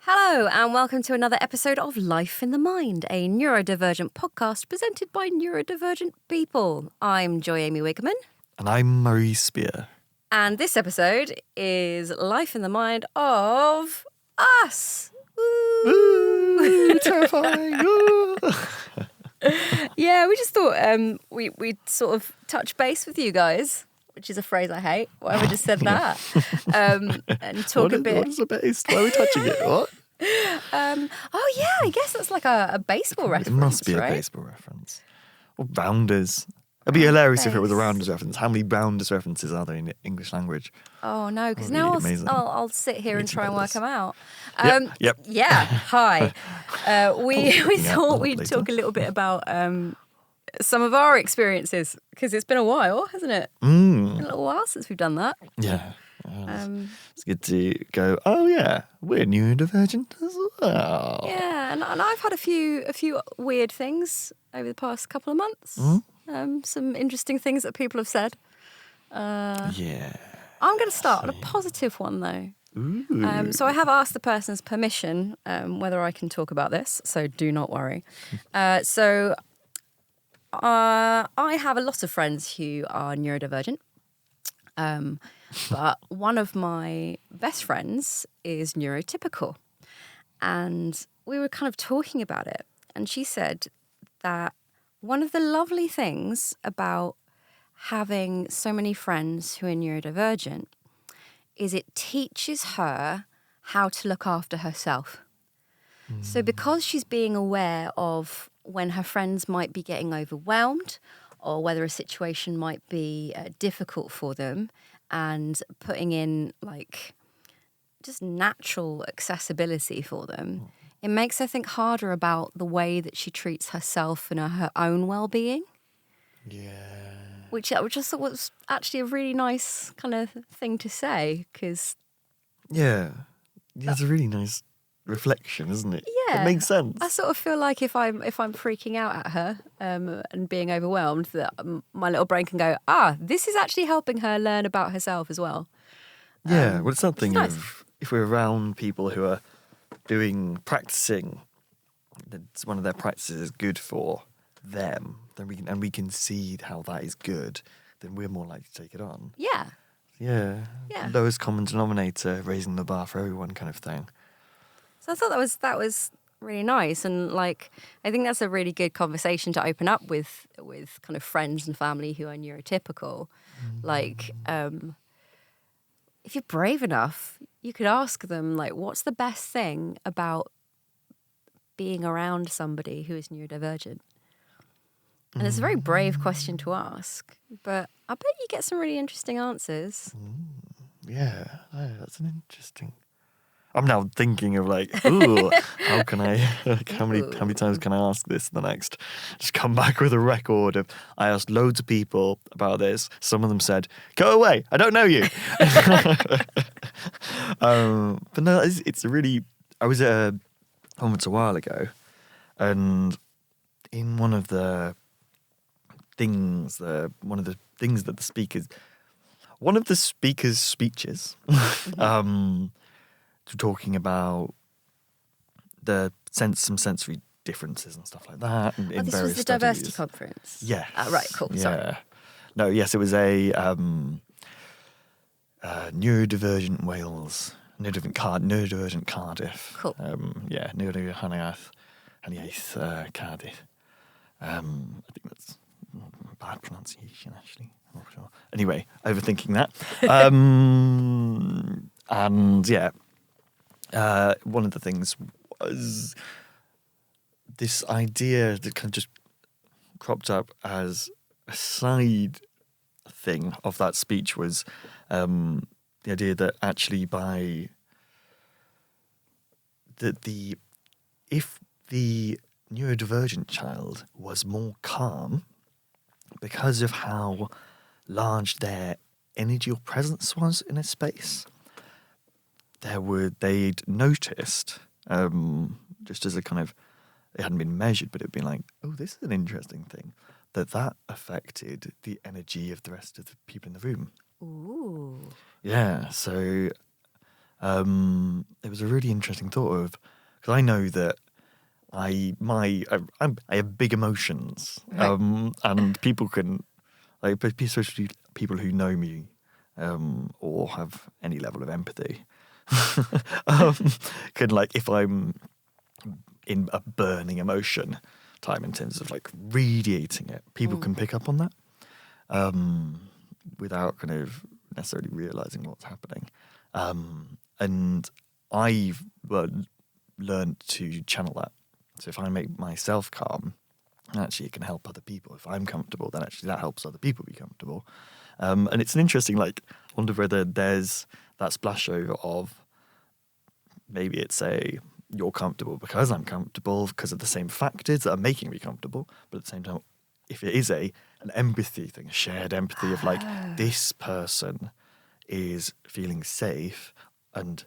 Hello and welcome to another episode of Life in the Mind, a neurodivergent podcast presented by neurodivergent people. I'm Joy Amy Wigman. And I'm Murray Spear. And this episode is Life in the Mind of us. Ooh, terrifying. Ooh. Yeah, we just thought we'd sort of touch base with you guys, which is a phrase I hate. Why have I just said that? And talk a bit. What is the base? Why are we touching it? What? Oh yeah, I guess that's like a baseball reference. It must be right? a baseball reference. Or rounders. It'd be hilarious if it was a Base. rounders reference. How many rounders references are there in the English language? Oh no, because That'd be now amazing. I'll sit here and try and work them out. Yep. Yeah. Hi. We Yeah, thought we'd later. talk a little bit about some of our experiences because it's been a while, hasn't it? A little while since we've done that. Yeah. It's good to go, oh yeah, we're neurodivergent as well. Yeah, and I've had a few weird things over the past couple of months. Some interesting things that people have said. Yeah. I'm going to start on a positive one though. Ooh. So I have asked the person's permission whether I can talk about this, so do not worry. So I have a lot of friends who are neurodivergent, but one of my best friends is neurotypical. And we were kind of talking about it, and she said that one of the lovely things about having so many friends who are neurodivergent is it teaches her how to look after herself. So because she's being aware of when her friends might be getting overwhelmed or whether a situation might be difficult for them, and putting in like just natural accessibility for them, it makes her think harder about the way that she treats herself and her own well-being. Yeah. Which I just thought was actually a really nice kind of thing to say, because Yeah. It's a really nice reflection, isn't it? Yeah. It makes sense. I sort of feel like if I'm freaking out at her and being overwhelmed, that my little brain can go, this is actually helping her learn about herself as well. Yeah, well, it's something nice. of if we're around people who are practicing, that one of their practices is good for them, then we can see how that is good, then we're more likely to take it on. Yeah. Yeah. Yeah. Lowest common denominator, raising the bar for everyone kind of thing. So I thought that was really nice, and like I think that's a really good conversation to open up with kind of friends and family who are neurotypical. Like, if you're brave enough, you could ask them like, "What's the best thing about being around somebody who is neurodivergent?" And it's a very brave question to ask, but I bet you get some really interesting answers. Yeah, that's an interesting. I'm now thinking of like, ooh, how can I? How many times can I ask this? The next, just come back with a record of. I asked loads of people about this. Some of them said, "Go away, I don't know you." But no, it's a really. I was at a conference a while ago, and in one of the things that one of the speaker's speeches, talking about some sensory differences and stuff like that. In This various was the diversity studies. conference. Yes. Right. Cool. Yeah. Sorry. No. Yes, it was a neurodivergent Wales, neurodivergent Cardiff. Cool. Neurodivergent Haniaeth Cardiff. I think that's bad pronunciation, actually. I'm not sure. Anyway, overthinking that. And yeah, one of the things was this idea that kind of just cropped up as a side thing of that speech was the idea that actually if the neurodivergent child was more calm because of how large their energy or presence was in a space, they'd noticed, just as a kind of, it hadn't been measured, but it'd been like, oh, this is an interesting thing, that affected the energy of the rest of the people in the room. Ooh. Yeah, so it was a really interesting thought of, because I know that I have big emotions, Right. and people can, like, especially people who know me, or have any level of empathy, um, can, like, if I'm in a burning emotion time in terms of like radiating it, people can pick up on that, without kind of necessarily realizing what's happening. And I've learned to channel that. So if I make myself calm, actually it can help other people. If I'm comfortable, then actually that helps other people be comfortable. And it's an interesting, like, wonder whether there's that splash over of, maybe it's you're comfortable because I'm comfortable because of the same factors that are making me comfortable, but at the same time, if it is an empathy thing, a shared empathy of like, this person is feeling safe, and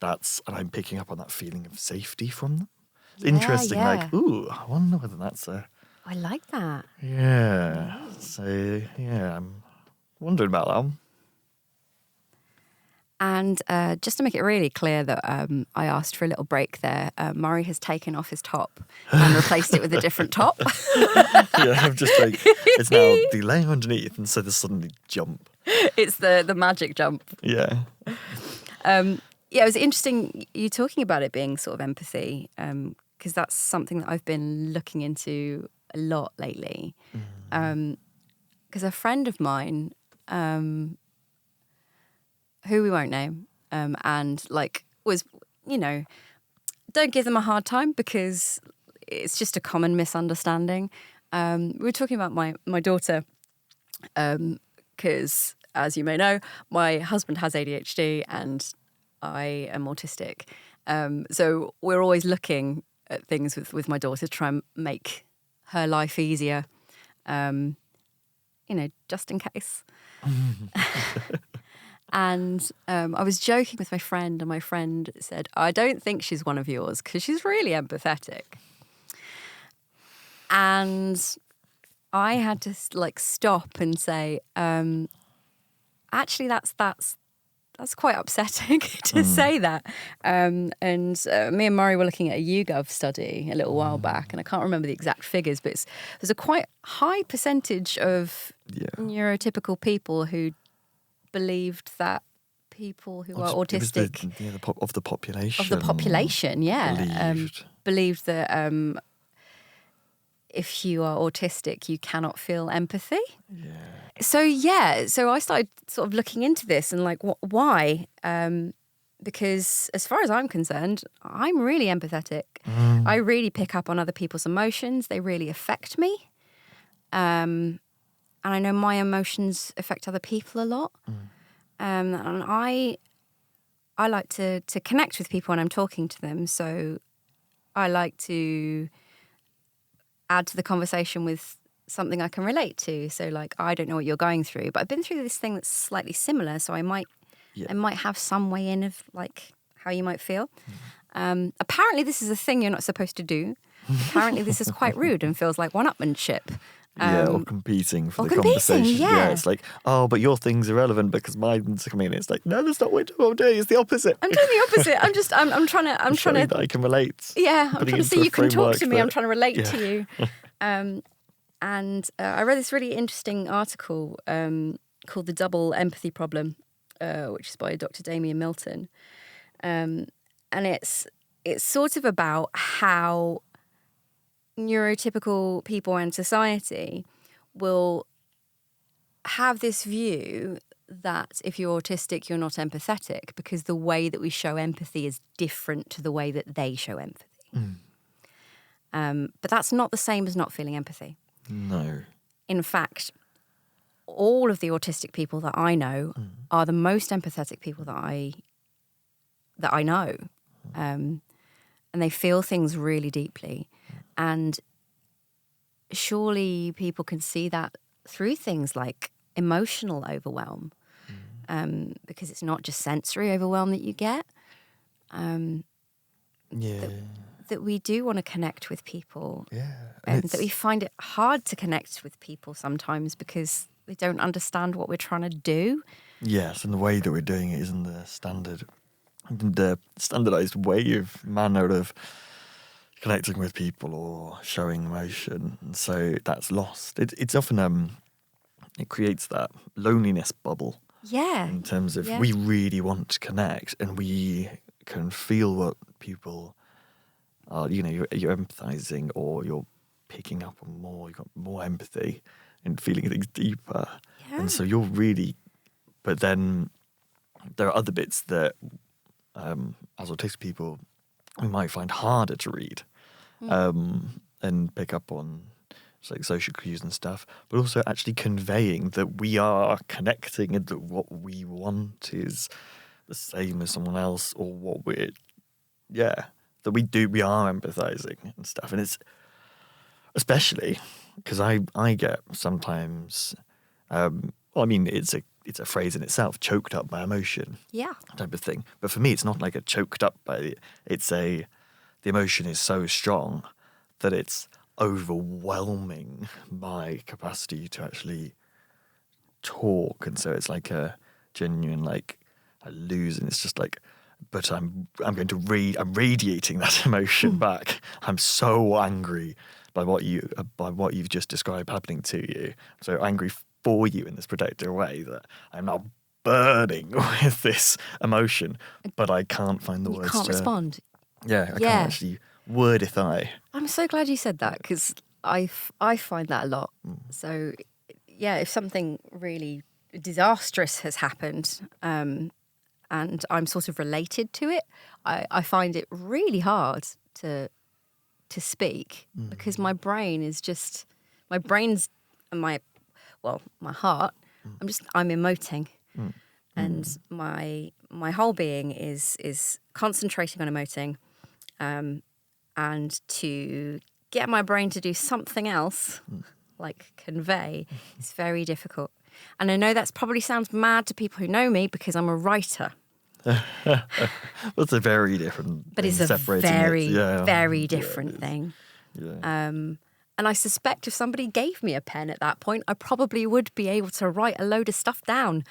I'm picking up on that feeling of safety from them. It's Yeah, interesting, like, yeah. ooh, I wonder whether that's I like that. yeah. So yeah, I'm wondering about that one. And just to make it really clear that I asked for a little break there, Murray has taken off his top and replaced it with a different top. Yeah, I'm just like, it's now the layer underneath, and so there's suddenly jump. It's the magic jump. Yeah. Yeah, it was interesting you talking about it being sort of empathy, because that's something that I've been looking into a lot lately. Because a friend of mine, who we won't name, and like was, don't give them a hard time because it's just a common misunderstanding. We were talking about my daughter, because as you may know, my husband has ADHD and I am autistic. So we're always looking at things with my daughter to try and make her life easier, just in case. And I was joking with my friend, and my friend said, I don't think she's one of yours because she's really empathetic. And I had to like stop and say, actually, that's quite upsetting to say that. And me and Murray were looking at a YouGov study a little while back, and I can't remember the exact figures, but there's a quite high percentage of neurotypical people who believed that people who are autistic of the population believed that if you are autistic, you cannot feel empathy. So I started sort of looking into this and like, why? Because as far as I'm concerned, I'm really empathetic. I really pick up on other people's emotions. They really affect me. And I know my emotions affect other people a lot. And I like to connect with people when I'm talking to them. So I like to add to the conversation with something I can relate to. So like, I don't know what you're going through, but I've been through this thing that's slightly similar. So I might have some way in of like how you might feel. Apparently this is a thing you're not supposed to do. Apparently this is quite rude and feels like one-upmanship. Or competing for the conversation. Yeah, it's like, oh, but your thing's irrelevant because mine's coming in. It's like, no, that's not what I'm doing. It's the opposite. I'm doing the opposite. I'm trying to. That I can relate. Yeah, I'm trying to see you can talk to me. I'm trying to relate to you. And I read this really interesting article called "The Double Empathy Problem," which is by Dr. Damien Milton, and it's sort of about how neurotypical people in society will have this view that if you're autistic, you're not empathetic because the way that we show empathy is different to the way that they show empathy. But that's not the same as not feeling empathy. No. In fact, all of the autistic people that I know are the most empathetic people that I know. And they feel things really deeply. And surely people can see that through things like emotional overwhelm, because it's not just sensory overwhelm that you get. That we do want to connect with people. And that we find it hard to connect with people sometimes because they don't understand what we're trying to do. Yes, and the way that we're doing it isn't the standard the standardized manner of connecting with people or showing emotion. And so that's lost. It's often it creates that loneliness bubble. Yeah. In terms of Yeah. we really want to connect and we can feel what people are, you're empathizing or you're picking up on more, you've got more empathy and feeling things deeper. Yeah. And so you're really, but then there are other bits that as autistic people we might find harder to read and pick up on. It's like social cues and stuff, but also actually conveying that we are connecting and that what we want is the same as someone else, or what that we are empathizing and stuff. And it's especially because I get sometimes, it's a phrase in itself, choked up by emotion, type of thing. But for me, it's not like a choked up by the emotion is so strong that it's overwhelming my capacity to actually talk, and so it's like a genuine I lose, and it's just like, but I'm radiating that emotion back. I'm so angry by what you've just described happening to you. I'm so angry for you in this protective way that I'm now burning with this emotion, but I can't find the words. You can't respond. Yeah, I can't actually wordify. I'm so glad you said that, because I find that a lot. So, yeah, if something really disastrous has happened and I'm sort of related to it, I find it really hard to speak, because my brain's and my heart, I'm emoting. And my whole being is concentrating on emoting, and to get my brain to do something else, like convey, is very difficult. And I know that probably sounds mad to people who know me, because I'm a writer. That's a very different. But it's a very different thing. Yeah. And I suspect if somebody gave me a pen at that point, I probably would be able to write a load of stuff down.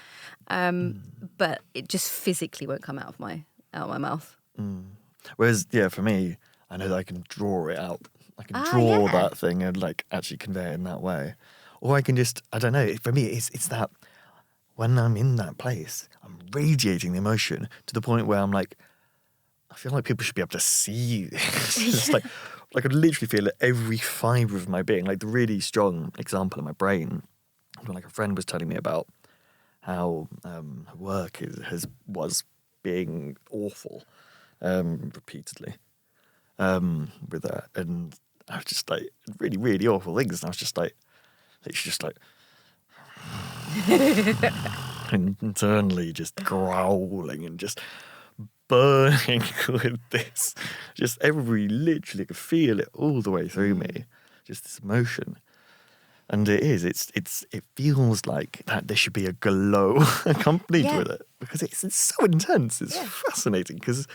But it just physically won't come out of my mouth. Whereas, for me, I know that I can draw it out. I can draw that thing and actually convey it in that way. Or I can just, I don't know, for me, it's that when I'm in that place, I'm radiating the emotion to the point where I'm like, I feel like people should be able to see this. It's like I could literally feel it every fibre of my being. Like the really strong example in my brain, when a friend was telling me about how her work was being awful repeatedly with that, and I was just like really, really awful things. And I was just like, it's just like internally just growling and just burning with this. Just literally could feel it all the way through me. Just this emotion. And it feels like that there should be a glow accompanied with it, because it's so intense. It's fascinating, because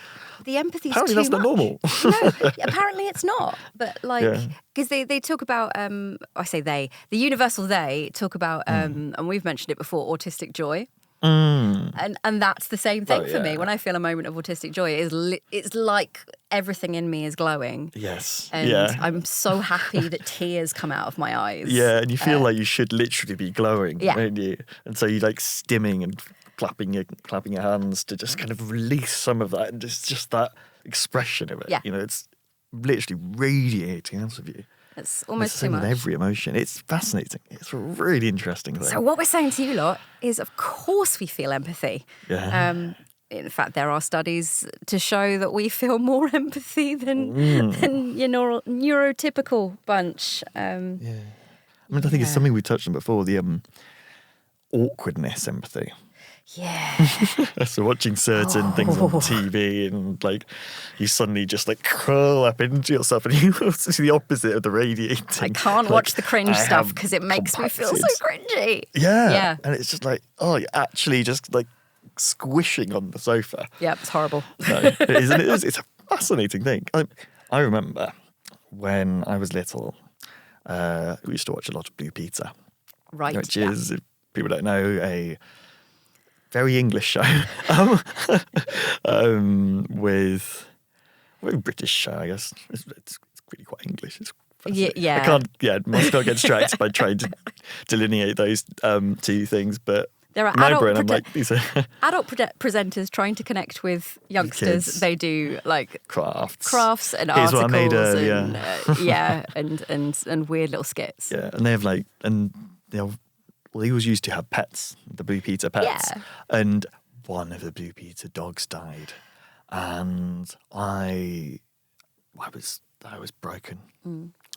the empathy is apparently too that's much. not normal. No, apparently it's not. But because they talk about, I say the universal they talk about, and we've mentioned it before, autistic joy. And that's the same thing for me. When I feel a moment of autistic joy, it's like everything in me is glowing. Yes. And I'm so happy that tears come out of my eyes. Yeah, and you feel like you should literally be glowing, don't you? And so you stimming and clapping your hands to just kind of release some of that, and just that expression of it. Yeah. It's literally radiating out of you. It's almost too too much. much. With every emotion. It's fascinating. It's a really interesting thing. So what we're saying to you lot is, of course we feel empathy. Yeah. In fact, there are studies to show that we feel more empathy than your neurotypical bunch. I think it's something we touched on before, the awkwardness empathy. Yeah. So watching certain things on TV and you suddenly just curl up into yourself, and you see the opposite of the radiating. I can't watch the cringe stuff because it makes me feel so cringy. Yeah. And it's just you're actually just squishing on the sofa. Yeah, it's horrible. No, it is. It's a fascinating thing. I remember when I was little, we used to watch a lot of Blue Peter. Right. Which is, if people don't know, very English show with a very British show, I guess. It's really quite English. It's fascinating. Yeah. I can't, must not get distracted by trying to delineate those two things, but There are in my adult brain, I'm like, these are adult presenters trying to connect with youngsters. kids. They do like crafts and Here's articles what I made and weird little skits. Yeah, and they have like, and well, they always used to have pets, the Blue Peter pets, Yeah. and one of the Blue Peter dogs died, and I was broken.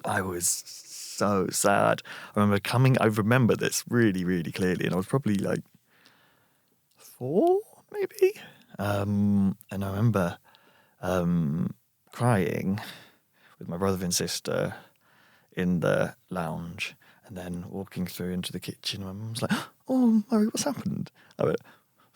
I was so sad. I remember this really, really clearly, and I was probably like 4, maybe. And I remember crying with my brother and sister in the lounge, and then walking through into the kitchen. My mum was like, "Oh, Murray, what's happened?" I went,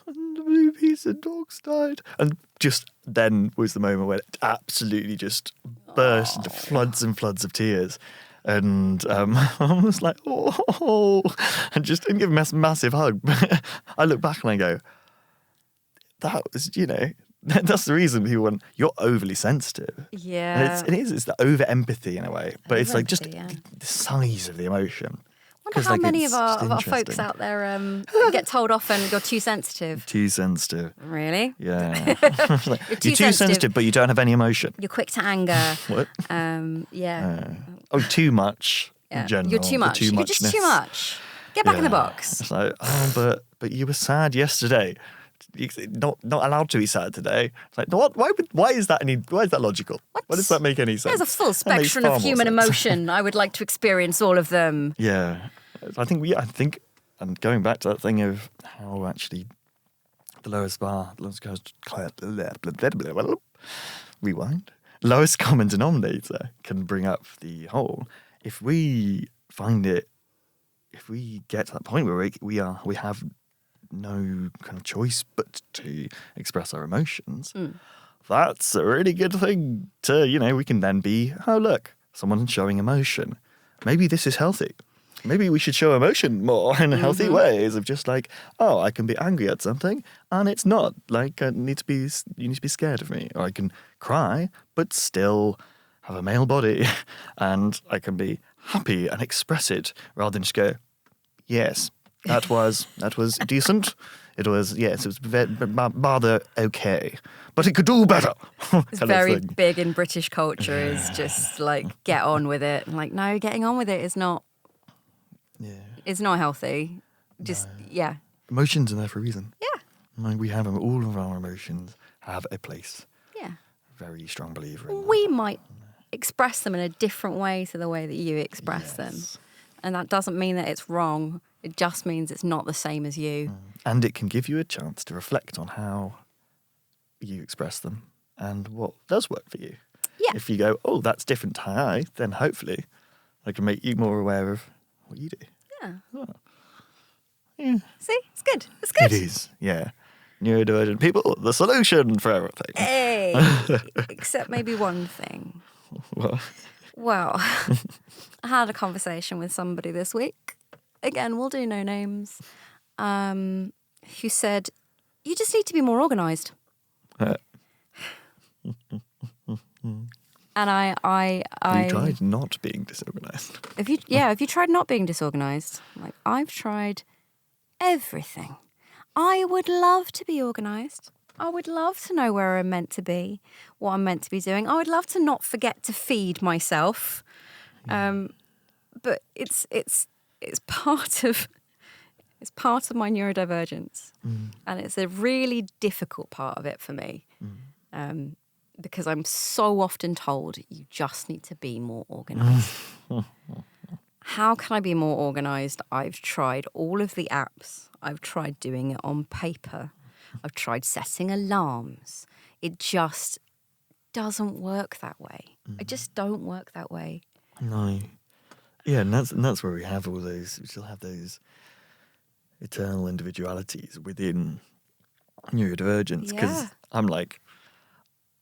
"The Blue Peter dogs died," and just then was the moment where it absolutely just burst into floods and floods of tears. And my mum was like, "Oh," and just didn't give a massive hug. I look back and I go, that was, that's the reason people went, you're overly sensitive. Yeah. And it's the over empathy in a way, but it's like just Over-empathy, the size of the emotion. I wonder how like, many it's of just our folks interesting. out there get told often you're too sensitive. Too sensitive. Really? Yeah. You're too sensitive, but you don't have any emotion. You're quick to anger. What? Yeah. Too much Yeah. in general. You're too much. You're just too much. Get back in the box. It's like, but you were sad yesterday. You're not allowed to be sad today. It's like, what? Why is that logical? Why does that make any sense? There's a full That makes spectrum far of more human sense. emotion. I would like to experience all of them. Yeah, I think, and going back to that thing of how actually the lowest common denominator can bring up the whole. If we get to that point where we have no kind of choice but to express our emotions, that's a really good thing to, we can then be, oh, look, someone's showing emotion. Maybe this is healthy. Maybe we should show emotion more in healthy ways of just like, oh, I can be angry at something and it's not like you need to be scared of me. Or I can cry, but still have a male body and I can be happy and express it rather than just go, yes, that was decent. It was rather okay, but it could do better. It's very big in British culture is just like, get on with it. I'm like, no, getting on with it is not healthy. Just, yeah. Emotions are there for a reason. Yeah. Like we have them. All of our emotions have a place. Yeah. Very strong believer in that. We might express them in a different way to the way that you express them. And that doesn't mean that it's wrong. It just means it's not the same as you. And it can give you a chance to reflect on how you express them and what does work for you. Yeah. If you go, oh, that's different to I, then hopefully I can make you more aware of what you do. Yeah. Oh. Yeah. See? It's good. It's good. It is, yeah. Neurodivergent people, the solution for everything. Hey. Except maybe one thing. Well, I had a conversation with somebody this week. Again, we'll do no names. Who said, you just need to be more organised. And I You tried not being disorganised. Have you tried not being disorganised? Like, I've tried everything. I would love to be organised. I would love to know where I'm meant to be, what I'm meant to be doing. I would love to not forget to feed myself. But it's part of my neurodivergence, and it's a really difficult part of it for me, because I'm so often told you just need to be more organised. How can I be more organised? I've tried all of the apps. I've tried doing it on paper. I've tried setting alarms. It just doesn't work that way. I just don't work that way. No. Yeah, and that's where we have all those. We still have those eternal individualities within neurodivergence. Because I'm like,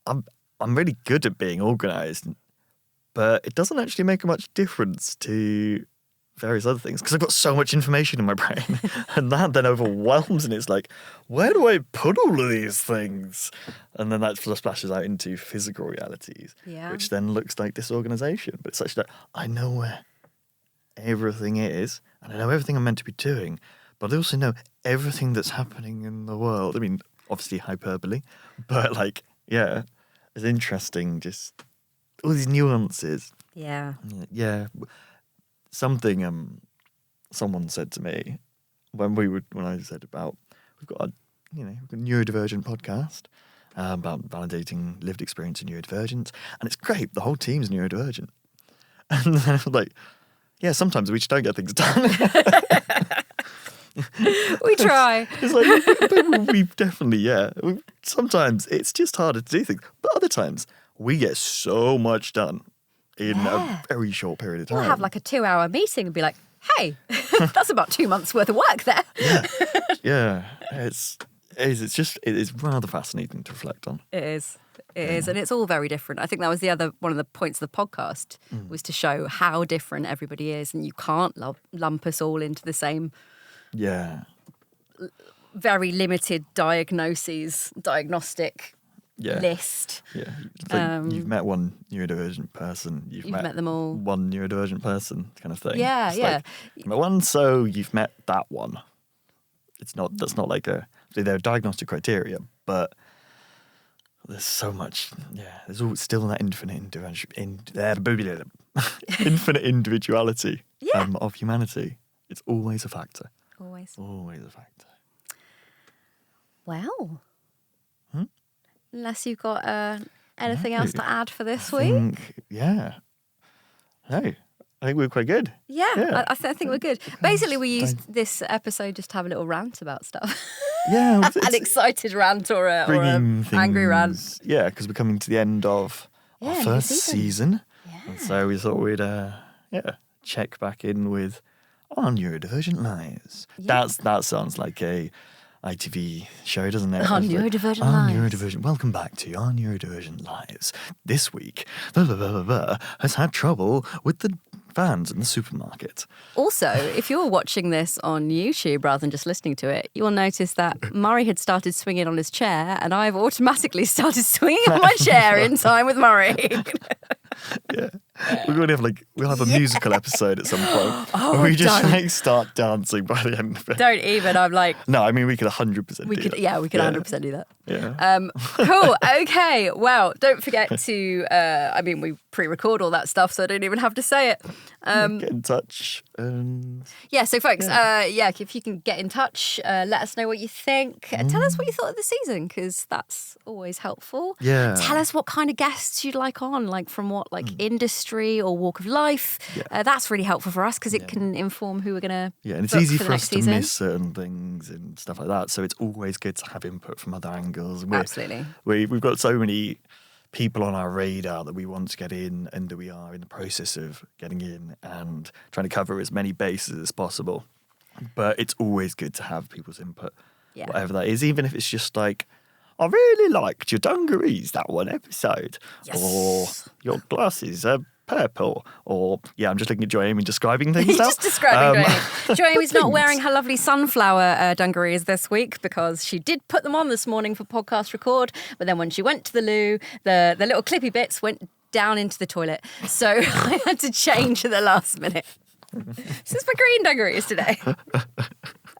I'm really good at being organised, but it doesn't actually make much difference to various other things because I've got so much information in my brain, and that then overwhelms, and it's like, where do I put all of these things? And then that splashes out into physical realities, which then looks like disorganization. But it's such that I know where everything is, and I know everything I'm meant to be doing, but I also know everything that's happening in the world. I mean, obviously hyperbole, but like, yeah, it's interesting, just all these nuances. Yeah. Yeah. Something someone said to me when I said about we've got a neurodivergent podcast about validating lived experience in neurodivergence, and it's great. The whole team's neurodivergent, and then I was like, yeah, sometimes we just don't get things done. We try. It's like we definitely sometimes it's just harder to do things, but other times we get so much done in a very short period of time. We'll have like a 2-hour meeting and be like, hey, that's about 2 months worth of work there. Yeah. It is rather fascinating to reflect on. It is. It is. And it's all very different. I think that was one of the points of the podcast was to show how different everybody is. And you can't lump us all into the same very limited diagnostic list. Yeah, it's like you've met one neurodivergent person. You've met them all. One neurodivergent person, kind of thing. Yeah, it's yeah. Like, you've met one, so you've met that one. That's not like they're diagnostic criteria, but there's so much. Yeah, there's still that infinite individuality of humanity. It's always a factor. Always a factor. Well. Unless you've got anything else to add for this week. No, I think we're quite good. Yeah. I think we're good. Basically, we used this episode just to have a little rant about stuff. Yeah. An excited rant or an angry rant. Yeah, because we're coming to the end of our first season. Yeah. And so we thought we'd check back in with our neurodivergent lives. Yeah. That sounds like a ITV show, doesn't it? Our Neurodivergent Lives. Neurodivergent. Welcome back to Our Neurodivergent Lives. This week, has had trouble with the vans in the supermarket. Also, if you're watching this on YouTube rather than just listening to it, you'll notice that Murray had started swinging on his chair, and I've automatically started swinging on my chair in time with Murray. Yeah. We'll have a musical episode at some point where we just start dancing by the end of it. Don't even. I'm like, no, I mean we could 100% do that. Yeah, we could 100% do that. Yeah. Cool. Okay. Well, don't forget to. We pre-record all that stuff, so I don't even have to say it. Get in touch. Yeah. So, folks, if you can get in touch, let us know what you think. Tell us what you thought of the season, because that's always helpful. Yeah. Tell us what kind of guests you'd like on, like from what industry or walk of life. Yeah. That's really helpful for us because it can inform who we're going to. Yeah, and it's easy for us to miss certain things and stuff like that. So it's always good to have input from other angles. And absolutely. We've got so many people on our radar that we want to get in, and that we are in the process of getting in and trying to cover as many bases as possible. But it's always good to have people's input, whatever that is, even if it's just like, I really liked your dungarees, that one episode. Yes. Or your glasses are purple. Or, I'm just looking at Joy Amy describing things He's now. just describing Joy Amy. Joy Amy's not wearing her lovely sunflower dungarees this week because she did put them on this morning for podcast record, but then when she went to the loo, the little clippy bits went down into the toilet. So I had to change at the last minute. This is my green dungarees today.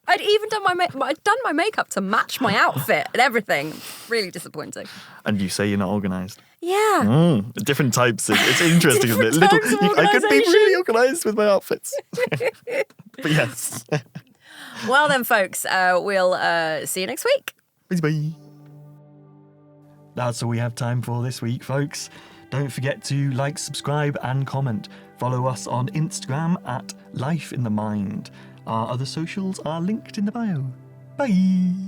I'd even done my makeup to match my outfit and everything. Really disappointing. And you say you're not organised. Yeah. Different types. It's interesting, isn't it? I could be really organised with my outfits. But yes. Well then, folks, we'll see you next week. Bye. That's all we have time for this week, folks. Don't forget to like, subscribe and comment. Follow us on Instagram at Life in the Mind. Our other socials are linked in the bio. Bye!